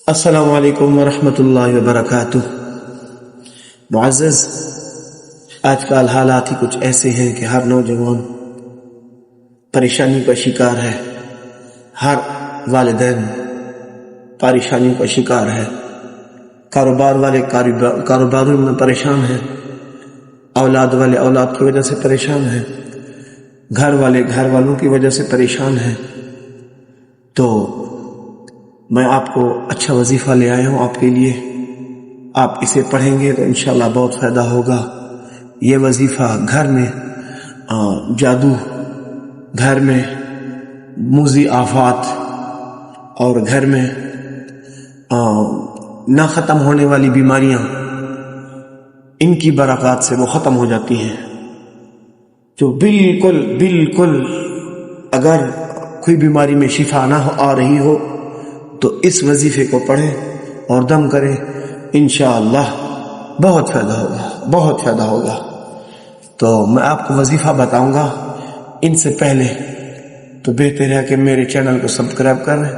السلام علیکم ورحمۃ اللہ وبرکاتہ۔ معزز، آج کل حالات ہی کچھ ایسے ہیں کہ ہر نوجوان پریشانی کا شکار ہے، ہر والدین پریشانیوں کا شکار ہے، کاروبار والے کاروباروں میں پریشان ہیں، اولاد والے اولاد کی وجہ سے پریشان ہیں، گھر والے گھر والوں کی وجہ سے پریشان ہیں۔ تو میں آپ کو اچھا وظیفہ لے آیا ہوں آپ کے لیے، آپ اسے پڑھیں گے تو انشاءاللہ بہت فائدہ ہوگا۔ یہ وظیفہ گھر میں جادو، گھر میں موذی آفات اور گھر میں نہ ختم ہونے والی بیماریاں، ان کی برکات سے وہ ختم ہو جاتی ہیں۔ جو بالکل اگر کوئی بیماری میں شفا نہ آ رہی ہو تو اس وظیفے کو پڑھیں اور دم کریں، انشاءاللہ بہت فائدہ ہوگا۔ تو میں آپ کو وظیفہ بتاؤں گا، ان سے پہلے تو بہتر ہے کہ میرے چینل کو سبسکرائب کریں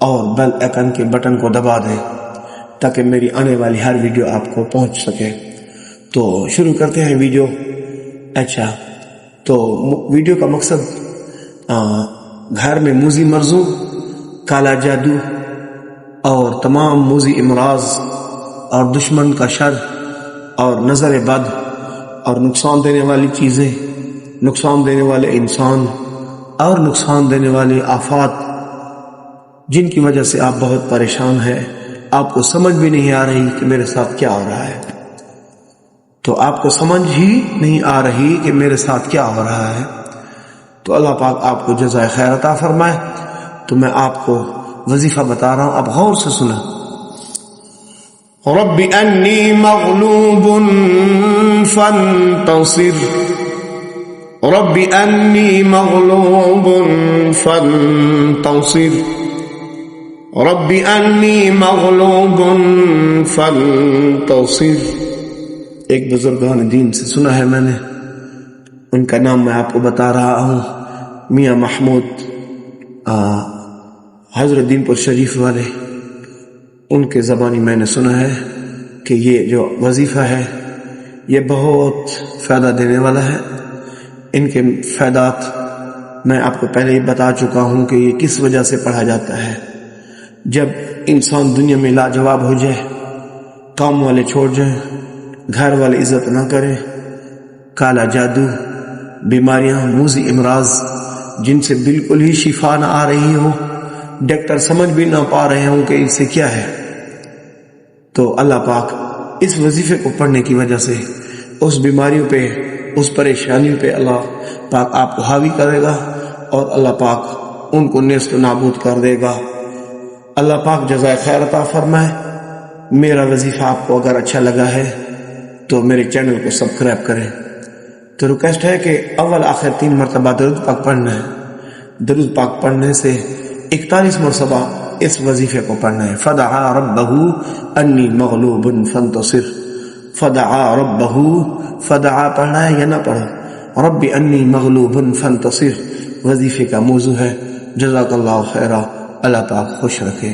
اور بیل آئیکن کے بٹن کو دبا دیں تاکہ میری آنے والی ہر ویڈیو آپ کو پہنچ سکے۔ تو شروع کرتے ہیں ویڈیو۔ اچھا، تو ویڈیو کا مقصد گھر میں موذی مرضوں، کالا جادو اور تمام موذی امراض اور دشمن کا شر اور نظر بد اور نقصان دینے والی چیزیں، نقصان دینے والے انسان اور نقصان دینے والے آفات، جن کی وجہ سے آپ بہت پریشان ہیں، آپ کو سمجھ بھی نہیں آ رہی کہ میرے ساتھ کیا ہو رہا ہے۔ تو آپ کو سمجھ ہی نہیں آ رہی کہ میرے ساتھ کیا ہو رہا ہے، تو اللہ پاک آپ کو جزائے خیر عطا فرمائے۔ تو میں آپ کو وظیفہ بتا رہا ہوں، آپ غور سے سنیں۔ رب انی مغلوب فانتصر، رب انی مغلوب فانتصر، رب انی مغلوب فانتصر۔ ایک بزرگان دین سے سنا ہے میں نے، ان کا نام میں آپ کو بتا رہا ہوں، میاں محمود حضرت دین پور شریف والے، ان کے زبانی میں نے سنا ہے کہ یہ جو وظیفہ ہے یہ بہت فائدہ دینے والا ہے۔ ان کے فائدات میں آپ کو پہلے ہی بتا چکا ہوں کہ یہ کس وجہ سے پڑھا جاتا ہے۔ جب انسان دنیا میں لاجواب ہو جائے، کام والے چھوڑ جائیں، گھر والے عزت نہ کریں، کالا جادو، بیماریاں، موذی امراض جن سے بالکل ہی شفا نہ آ رہی ہو، ڈاکٹر سمجھ بھی نہ پا رہے ہوں کہ اس سے کیا ہے، تو اللہ پاک اس وظیفے کو پڑھنے کی وجہ سے اس بیماریوں پہ، اس پریشانیوں پہ اللہ پاک آپ کو حاوی کرے گا اور اللہ پاک ان کو نیست و نابود کر دے گا۔ اللہ پاک جزائے خیر عطا فرمائے۔ میرا وظیفہ آپ کو اگر اچھا لگا ہے تو میرے چینل کو سبسکرائب کریں۔ تو ریکویسٹ ہے کہ اول آخر 3 مرتبہ درود پاک پڑھنا ہے۔ درود پاک پڑھنے سے 41 مرتبہ اس وظیفے کو پڑھنا ہے۔ فدعا ربہ انی مغلوب فانتصر، فدعا ربہ، فدعا پڑھنا ہے یا نہ پڑھو، رب انی مغلوب فانتصر وظیفے کا موضوع ہے۔ جزاک اللہ خیرہ، اللہ پاک خوش رکھے۔